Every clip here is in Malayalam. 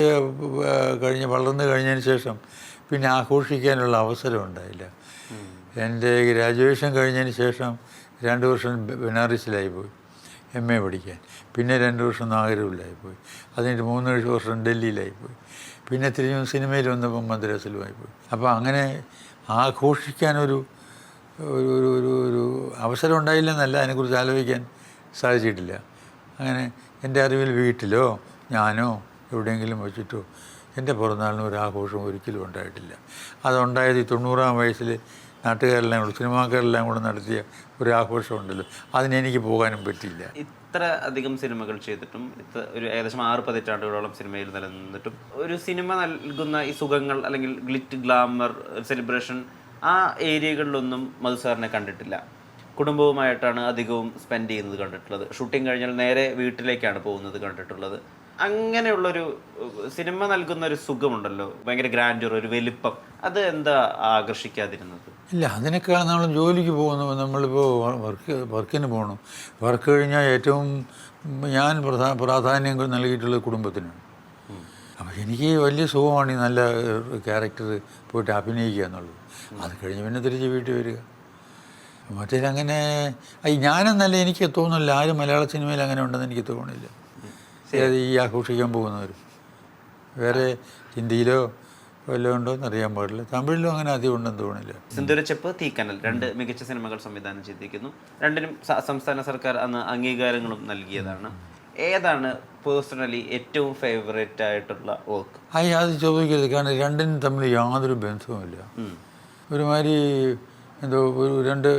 വളർന്നു കഴിഞ്ഞതിന് ശേഷം പിന്നെ ആഘോഷിക്കാനുള്ള അവസരം ഉണ്ടായില്ല. എൻ്റെ ഗ്രാജുവേഷൻ കഴിഞ്ഞതിന് ശേഷം 2 വർഷം ബനാറസിലായി പോയി MA പഠിക്കാൻ. പിന്നെ 2 വർഷം നാഗരൂരിലായി പോയി. അതിന് 3 വർഷം ഡൽഹിയിലായി പോയി. പിന്നെ തിരിഞ്ഞു സിനിമയിൽ വന്നപ്പോൾ മദ്രാസിലുമായി പോയി. അപ്പോൾ അങ്ങനെ ആഘോഷിക്കാനൊരു ഒരു ഒരു ഒരു അവസരം ഉണ്ടായില്ലെന്നല്ല, അതിനെക്കുറിച്ച് ആലോചിക്കാൻ സാധിച്ചിട്ടില്ല. അങ്ങനെ എൻ്റെ അറിവിൽ വീട്ടിലോ ഞാനോ എവിടെയെങ്കിലും വെച്ചിട്ടോ എൻ്റെ പിറന്നാളിന് ഒരു ആഘോഷം ഒരിക്കലും ഉണ്ടായിട്ടില്ല. അതുണ്ടായത് 90-ാം വയസ്സിൽ നാട്ടുകാരെല്ലാം കൂടെ സിനിമാക്കാരെല്ലാം കൂടെ നടത്തിയ ഒരു ആഘോഷമുണ്ടല്ലോ, അതിനെനിക്ക് പോകാനും പറ്റിയില്ല. ഇത്ര അധികം സിനിമകൾ ചെയ്തിട്ടും ഒരു ഏകദേശം 6 പതിറ്റാണ്ടുകളോളം സിനിമയിൽ നിലനിന്നിട്ടും ഒരു സിനിമ നൽകുന്ന ഈ സുഖങ്ങൾ അല്ലെങ്കിൽ ഗ്ലിറ്റ്, ഗ്ലാമർ, സെലിബ്രേഷൻ ആ ഏരിയകളിലൊന്നും മധുസാറിനെ കണ്ടിട്ടില്ല. കുടുംബവുമായിട്ടാണ് അധികവും സ്പെൻഡ് ചെയ്യുന്നത് കണ്ടിട്ടുള്ളത്. ഷൂട്ടിംഗ് കഴിഞ്ഞാൽ നേരെ വീട്ടിലേക്കാണ് പോകുന്നത് കണ്ടിട്ടുള്ളത്. അങ്ങനെയുള്ളൊരു സിനിമ നൽകുന്ന ഒരു സുഖമുണ്ടല്ലോ, ഭയങ്കര ഗ്രാൻഡർ, ഒരു വലിപ്പം, അത് എന്താ ആകർഷിക്കാതിരുന്നത്? ഇല്ല, അതിനേക്കാൾ നമ്മൾ ജോലിക്ക് പോകുന്നു. നമ്മളിപ്പോൾ വർക്കിന് പോകണം. വർക്ക് കഴിഞ്ഞാൽ ഏറ്റവും ഞാൻ പ്രാധാന്യം നൽകിയിട്ടുള്ളത് കുടുംബത്തിനാണ്. അപ്പോൾ എനിക്ക് വലിയ സുഖമാണ് ഈ നല്ല ക്യാരക്ടർ പോയിട്ട് അഭിനയിക്കുക എന്നുള്ളത്. അത് കഴിഞ്ഞ് പിന്നെ തിരിച്ച് വീട്ടിൽ വരിക. മറ്റേതങ്ങനെ ഞാനെന്നല്ല, എനിക്ക് തോന്നുന്നില്ല ആരും മലയാള സിനിമയിൽ അങ്ങനെ ഉണ്ടെന്ന് എനിക്ക് തോന്നുന്നില്ല. ഈ ആഘോഷിക്കാൻ പോകുന്നവർ വേറെ ഹിന്ദിയിലോ വല്ലതും ഉണ്ടോ എന്ന് അറിയാൻ പാടില്ല. തമിഴിലും അങ്ങനെ അധികം ഉണ്ടെന്ന് തോന്നുന്നില്ല. സിന്ദൂരച്ചെപ്പ്, തീക്കനൽ 2 മികച്ച സിനിമകൾ സംവിധാനം ചെയ്തിരിക്കുന്നു. 2നും സംസ്ഥാന സർക്കാർ അന്ന് അംഗീകാരങ്ങളും നൽകിയതാണ്. ഏതാണ് പേഴ്സണലി ഏറ്റവും ഫേവറേറ്റ് ആയിട്ടുള്ള വർക്ക്? അത് ചോദിക്കരുത്, കാരണം 2നും തമ്മിൽ യാതൊരു ബന്ധവുമില്ല. ഒരുമാതിരി എന്തോ ഒരു 2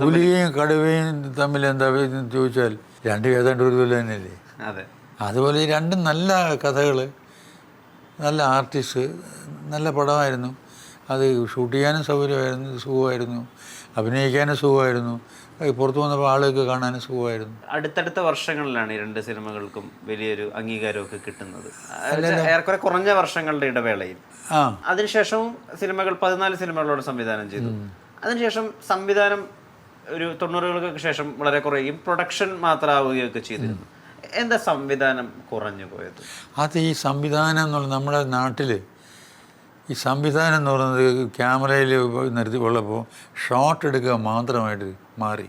പുലിയും കടുവയും തമ്മിൽ എന്താ ചോദിച്ചാൽ 2 ഏതാണ്ട് ഒരു പോലെ തന്നെയല്ലേ. അതെ, അതുപോലെ ഈ 2 നല്ല കഥകൾ, നല്ല ആർട്ടിസ്റ്റ്, നല്ല പടമായിരുന്നു. അത് ഷൂട്ട് ചെയ്യാനും സുഖമായിരുന്നു, അഭിനയിക്കാനും സുഖമായിരുന്നു, പുറത്തു വന്നപ്പോൾ ആളുകൾക്ക് കാണാനും സുഖമായിരുന്നു. അടുത്തടുത്ത വർഷങ്ങളിലാണ് ഈ 2 സിനിമകൾക്കും വലിയൊരു അംഗീകാരമൊക്കെ കിട്ടുന്നത്. ഏറെക്കുറെ കുറഞ്ഞ വർഷങ്ങളുടെ ഇടവേളയിൽ. അതിനുശേഷവും സിനിമകൾ 14 സിനിമകളോട് സംവിധാനം ചെയ്തു. അതിനുശേഷം സംവിധാനം ഒരു 90-കൾക്ക് ശേഷം വളരെ കുറയുകയും പ്രൊഡക്ഷൻ മാത്രമാവുകയൊക്കെ ചെയ്തിരുന്നു. എന്താ സംവിധാനം കുറഞ്ഞു പോയത്? അത് ഈ സംവിധാനം എന്നുള്ളത് നമ്മുടെ നാട്ടിൽ ഈ സംവിധാനം എന്ന് പറയുന്നത് ക്യാമറയിൽ നിർത്തി ഉള്ളപ്പോൾ ഷോട്ട് എടുക്കുക മാത്രമായിട്ട് മാറി.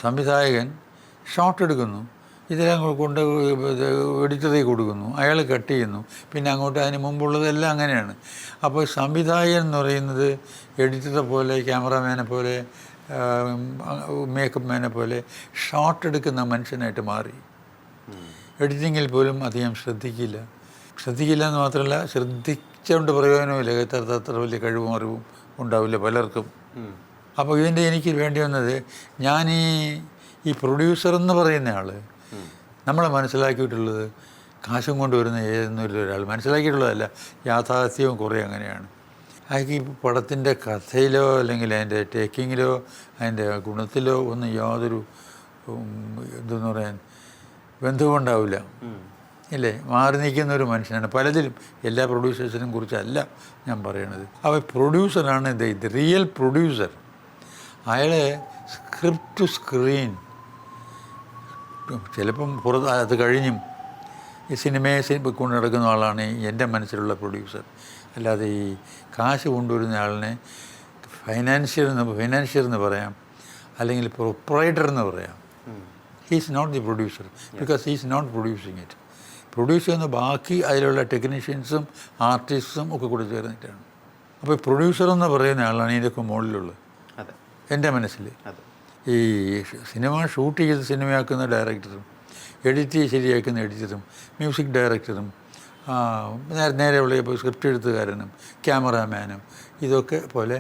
സംവിധായകൻ ഷോട്ട് എടുക്കുന്നു, ഇതെല്ലാം കൊണ്ട് എഡിറ്ററിൽ കൊടുക്കുന്നു, അയാൾ കട്ട് ചെയ്യുന്നു, പിന്നെ അങ്ങോട്ട് അതിന് മുമ്പുള്ളതെല്ലാം അങ്ങനെയാണ്. അപ്പോൾ സംവിധായകൻ എന്ന് പറയുന്നത് എഡിറ്ററെ പോലെ, ക്യാമറാമാനെ പോലെ, മേക്കപ്പ് മാനെ പോലെ ഷോട്ട് എടുക്കുന്ന മനുഷ്യനായിട്ട് മാറി. എഡിറ്റിങ്ങിൽ പോലും അധികം ശ്രദ്ധിക്കില്ല എന്ന് മാത്രമല്ല, ശ്രദ്ധിച്ചുകൊണ്ട് പ്രയോജനമില്ല. അത്ര വലിയ കഴിവും അറിവും ഉണ്ടാവില്ല പലർക്കും. അപ്പോൾ എനിക്ക് വേണ്ടി വന്നത്, ഞാൻ ഈ പ്രൊഡ്യൂസർ എന്ന് പറയുന്ന ആൾ നമ്മളെ മനസ്സിലാക്കിയിട്ടുള്ളത് കാശും കൊണ്ടുവരുന്ന ഏതെന്നൊരു ഒരാൾ മനസ്സിലാക്കിയിട്ടുള്ളതല്ല, യാഥാർത്ഥ്യവും കുറേ അങ്ങനെയാണ്. ഈ പടത്തിൻ്റെ കഥയിലോ അല്ലെങ്കിൽ അതിൻ്റെ ടേക്കിങ്ങിലോ അതിൻ്റെ ഗുണത്തിലോ ഒന്നും യാതൊരു എന്തെന്ന് പറയാൻ ബന്ധവും ഉണ്ടാവില്ല, ഇല്ലേ? മാറി നിൽക്കുന്ന ഒരു മനുഷ്യനാണ് പലതിലും. എല്ലാ പ്രൊഡ്യൂസേഴ്സിനും കുറിച്ചല്ല ഞാൻ പറയണത്. അപ്പോൾ പ്രൊഡ്യൂസറാണ് ഇത് റിയൽ പ്രൊഡ്യൂസർ. അയാൾ സ്ക്രിപ്റ്റ് ടു സ്ക്രീൻ, ചിലപ്പം അത് കഴിഞ്ഞും ഈ സിനിമയെ കൊണ്ട് നടക്കുന്ന ആളാണ് എൻ്റെ മനസ്സിലുള്ള പ്രൊഡ്യൂസർ. അല്ലാതെ ഈ കാശ് കൊണ്ടുവരുന്ന ആളിനെ ഫൈനാൻഷ്യർ എന്ന് പറയാം, അല്ലെങ്കിൽ പ്രൊപ്പറേറ്റർ എന്ന് പറയാം. He's not the producer, because he's not producing it. Produce ചെയ്യുന്ന ബാക്കി അതിലുള്ള ടെക്നീഷ്യൻസും ആർട്ടിസ്റ്റും ഒക്കെ കൂടി ചേർന്നിട്ടാണ്. അപ്പോൾ പ്രൊഡ്യൂസർ എന്ന് പറയുന്ന ആളാണ് ഇതിൻ്റെയൊക്കെ മുകളിലുള്ളത് എൻ്റെ മനസ്സിൽ. ഈ സിനിമ ഷൂട്ട് ചെയ്ത് സിനിമയാക്കുന്ന ഡയറക്ടറും, എഡിറ്റ് ശരിയാക്കുന്ന എഡിറ്ററും, മ്യൂസിക് ഡയറക്ടറും, നേരെയുള്ള സ്ക്രിപ്റ്റ് എഴുത്തുകാരനും, ക്യാമറാമാനും, ഇതൊക്കെ പോലെ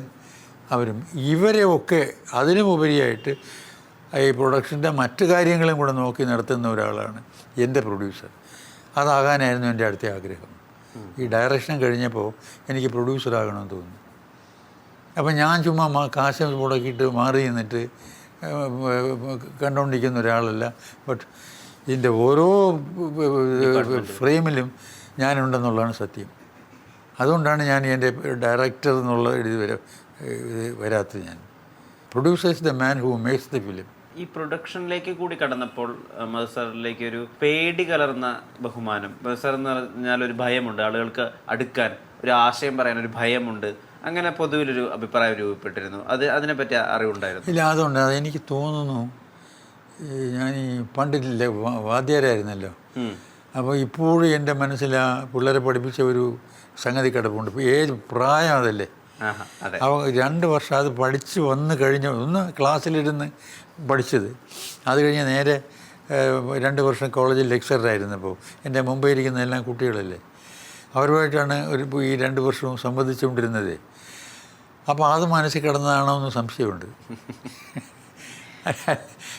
അവരും ഇവരെ ഒക്കെ അതിനുമുപരിയായിട്ട് ഈ പ്രൊഡക്ഷൻ്റെ മറ്റു കാര്യങ്ങളും കൂടെ നോക്കി നടത്തുന്ന ഒരാളാണ് എൻ്റെ പ്രൊഡ്യൂസർ. അതാകാനായിരുന്നു എൻ്റെ അടുത്ത ആഗ്രഹം. ഈ ഡയറക്ഷൻ കഴിഞ്ഞപ്പോൾ എനിക്ക് പ്രൊഡ്യൂസറാകണമെന്ന് തോന്നി. അപ്പം ഞാൻ ചുമ്മാ കാശ് മുടക്കിയിട്ട് മാറി നിന്നിട്ട് കണ്ടുകൊണ്ടിരിക്കുന്ന ഒരാളല്ല. ബട്ട് ഇതിൻ്റെ ഓരോ ഫ്രെയിമിലും ഞാനുണ്ടെന്നുള്ളതാണ് സത്യം. അതുകൊണ്ടാണ് ഞാൻ എൻ്റെ ഡയറക്ടർ എന്നുള്ള ഇത് വരാത്തത്. ഞാൻ producer is the man who makes the film. ഈ പ്രൊഡക്ഷനിലേക്ക് കൂടി കടന്നപ്പോൾ മധു സാറിലേക്ക് ഒരു പേടി കലർന്ന ബഹുമാനം, മധു സാർ എന്ന് പറഞ്ഞാൽ ഒരു ഭയമുണ്ട്, ആളുകൾക്ക് അടുക്കാൻ ഒരു ആശയം പറയാൻ ഒരു ഭയമുണ്ട്, അങ്ങനെ പൊതുവിലൊരു അഭിപ്രായം രൂപപ്പെട്ടിരുന്നു. അതിനെപ്പറ്റി അറിവുണ്ടായിരുന്നു? ഇല്ല, അതുകൊണ്ട് അതെനിക്ക് തോന്നുന്നു, ഞാൻ ഈ പണ്ടില്ല വാദ്യാരായിരുന്നല്ലോ, അപ്പോൾ ഇപ്പോഴും എൻ്റെ മനസ്സിൽ ആ പിള്ളേരെ പഠിപ്പിച്ച ഒരു സംഗതി കിടപ്പുണ്ട്. ഇപ്പോൾ ഏത് പ്രായം അതല്ലേ, അപ്പോൾ 2 വർഷം അത് പഠിച്ച് വന്ന് കഴിഞ്ഞ ഒന്ന് ക്ലാസ്സിലിരുന്ന് പഠിച്ചത്, അത് കഴിഞ്ഞ് നേരെ 2 വർഷം കോളേജിൽ ലെക്ചറായിരുന്നപ്പോൾ എൻ്റെ മുമ്പേ ഇരിക്കുന്ന എല്ലാം കുട്ടികളല്ലേ, അവരുമായിട്ടാണ് ഈ 2 വർഷവും സംബന്ധിച്ചുകൊണ്ടിരുന്നത്. അപ്പോൾ അത് മനസ്സിൽ കിടന്നതാണോ എന്ന് സംശയമുണ്ട്.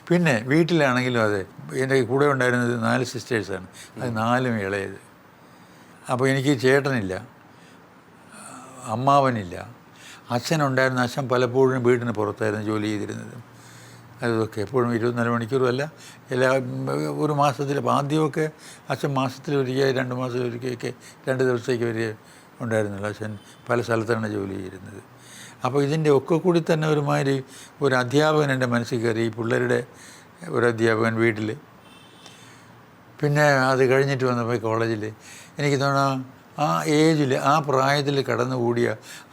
പിന്നെ വീട്ടിലാണെങ്കിലും അതെ, എൻ്റെ കൂടെ ഉണ്ടായിരുന്നത് 4 സിസ്റ്റേഴ്സാണ്, അത് 4ഉം ഇളയത്. അപ്പോൾ എനിക്ക് ചേട്ടനില്ല, അമ്മാവനില്ല, അച്ഛനുണ്ടായിരുന്ന. അച്ഛൻ പലപ്പോഴും വീടിന് പുറത്തായിരുന്നു ജോലി ചെയ്തിരുന്നത്. അതൊക്കെ എപ്പോഴും 24 മണിക്കൂറും അല്ല, ഒരു മാസത്തിൽ ആദ്യമൊക്കെ അച്ഛൻ മാസത്തിലൊരിക്കൽ 2 മാസത്തിലൊരിക്കലൊക്കെ 2 ദിവസത്തേക്ക് വരെ ഉണ്ടായിരുന്നുള്ളൂ. അച്ഛൻ പല സ്ഥലത്താണ് ജോലി ചെയ്തിരുന്നത്. അപ്പോൾ ഇതിൻ്റെ ഒക്കെ കൂടി തന്നെ ഒരുമാതിരി ഒരു അധ്യാപകൻ എൻ്റെ മനസ്സിൽ കയറി, ഈ പിള്ളേരുടെ ഒരു അധ്യാപകൻ വീട്ടിൽ. പിന്നെ അത് കഴിഞ്ഞിട്ട് വന്നപ്പോൾ കോളേജിൽ എനിക്ക് തോന്നുന്നു ആ ഏജിൽ, ആ പ്രായത്തിൽ കടന്നുകൂടിയ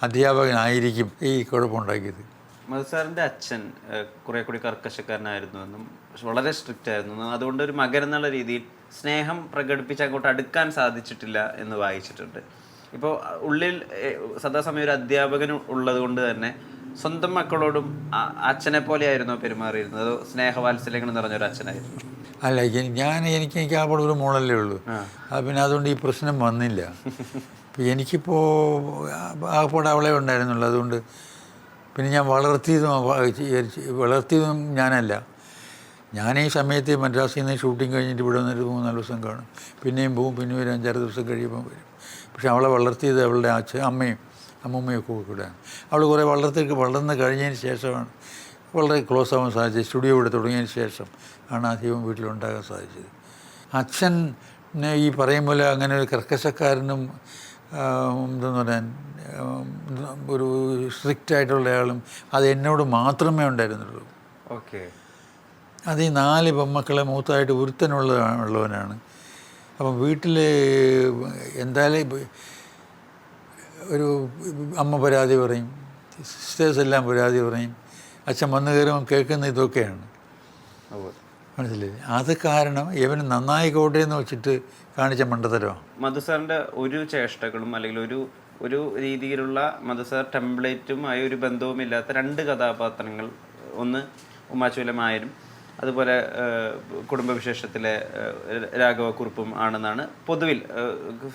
അധ്യാപകനായിരിക്കും ഈ കുഴപ്പമുണ്ടാക്കിയത്. മധു സാറിൻ്റെ അച്ഛൻ കുറേ കൂടി കർക്കശക്കാരനായിരുന്നു എന്നും വളരെ സ്ട്രിക്റ്റ് ആയിരുന്നു എന്നും, അതുകൊണ്ട് ഒരു മകൻ എന്നുള്ള രീതിയിൽ സ്നേഹം പ്രകടിപ്പിച്ച് അങ്ങോട്ട് അടുക്കാൻ സാധിച്ചിട്ടില്ല എന്ന് വായിച്ചിട്ടുണ്ട്. ഇപ്പോൾ ഉള്ളിൽ സദാസമയം ഒരു അധ്യാപകൻ ഉള്ളത് കൊണ്ട് തന്നെ സ്വന്തം മക്കളോടും അച്ഛനെ പോലെയായിരുന്നോ പെരുമാറിയിരുന്നത്, അതോ സ്നേഹവാത്സല്യങ്ങൾ നിറഞ്ഞൊരു അച്ഛനായിരുന്നു? അല്ല, എനിക്ക് ആകെ ഒരു മോളല്ലേ ഉള്ളൂ, പിന്നെ അതുകൊണ്ട് ഈ പ്രശ്നം വന്നില്ല. ഇപ്പം എനിക്കിപ്പോൾ ആകെപ്പാടെ അവളെ ഉണ്ടായിരുന്നുള്ളൂ. അതുകൊണ്ട് പിന്നെ ഞാൻ വളർത്തിയതും ഞാനല്ല. ഞാൻ ഈ സമയത്ത് മദ്രാസിൽ നിന്ന് ഷൂട്ടിങ് കഴിഞ്ഞിട്ട് ഇവിടെ വന്നിട്ട് 3-4 ദിവസം കാണും, പിന്നെയും പോവും, പിന്നെ ഒരു 5-6 ദിവസം കഴിയുമ്പോൾ വരും. പക്ഷെ അവളെ വളർത്തിയത് അവളുടെ അമ്മയും അമ്മൂമ്മയൊക്കെ കൂടെയാണ്. അവൾ കുറേ വളർന്ന് കഴിഞ്ഞതിന് ശേഷമാണ് വളരെ ക്ലോസ് ആവാൻ സാധിച്ചത്. സ്റ്റുഡിയോ ഇവിടെ തുടങ്ങിയതിന് ശേഷം ആണ് അധികവും വീട്ടിലുണ്ടാകാൻ സാധിച്ചത്. അച്ഛൻ ഈ പറയും പോലെ അങ്ങനെ ഒരു കർക്കശക്കാരനും എന്തെന്ന് പറയാൻ ഒരു സ്ട്രിക്റ്റ് ആയിട്ടുള്ള ആളും അത് എന്നോട് മാത്രമേ ഉണ്ടായിരുന്നുള്ളൂ. ഓക്കെ. അത് ഈ 4 പെൺമക്കളെ മൂത്തായിട്ട് ഉള്ളവനാണ്. അപ്പം വീട്ടിൽ എന്തായാലും ഒരു അമ്മ പരാതി പറയും, സിസ്റ്റേഴ്സ് എല്ലാം പരാതി പറയും, അച്ഛൻ വന്നു കയറുമ്പം കേൾക്കുന്ന ഇതൊക്കെയാണ്. മനസ്സിലായി? അത് കാരണം ഇവന് നന്നായിക്കോട്ടെ എന്ന് വെച്ചിട്ട് കാണിച്ച മണ്ടത്തരമാണ്. മധു സാറിൻ്റെ ഒരു ചേഷ്ടകളും അല്ലെങ്കിൽ ഒരു രീതിയിലുള്ള മധു സാർ ടെംപ്ലേറ്റുമായി ഒരു ബന്ധവുമില്ലാത്ത 2 കഥാപാത്രങ്ങൾ, ഒന്ന് ഉമ്മാച്ചുലമായരും അതുപോലെ കുടുംബവിശേഷത്തിലെ രാഘവക്കുറുപ്പും ആണെന്നാണ് പൊതുവിൽ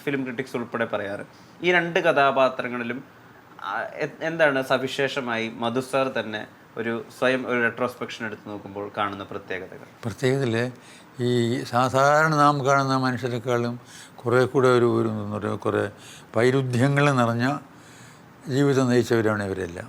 ഫിലിം ക്രിറ്റിക്സ് ഉൾപ്പെടെ പറയാറ്. ഈ 2 കഥാപാത്രങ്ങളിലും എന്താണ് സവിശേഷമായി മധു സാർ തന്നെ സ്വയം ഒരു റെട്രോസ്പെക്ഷൻ എടുത്ത് നോക്കുമ്പോൾ കാണുന്ന പ്രത്യേകതകൾ? ഈ സാധാരണ നാം കാണുന്ന മനുഷ്യരെക്കാളും കുറേ കൂടെ കുറേ വൈരുദ്ധ്യങ്ങൾ നിറഞ്ഞ ജീവിതം നയിച്ചവരാണ് ഇവരെല്ലാം.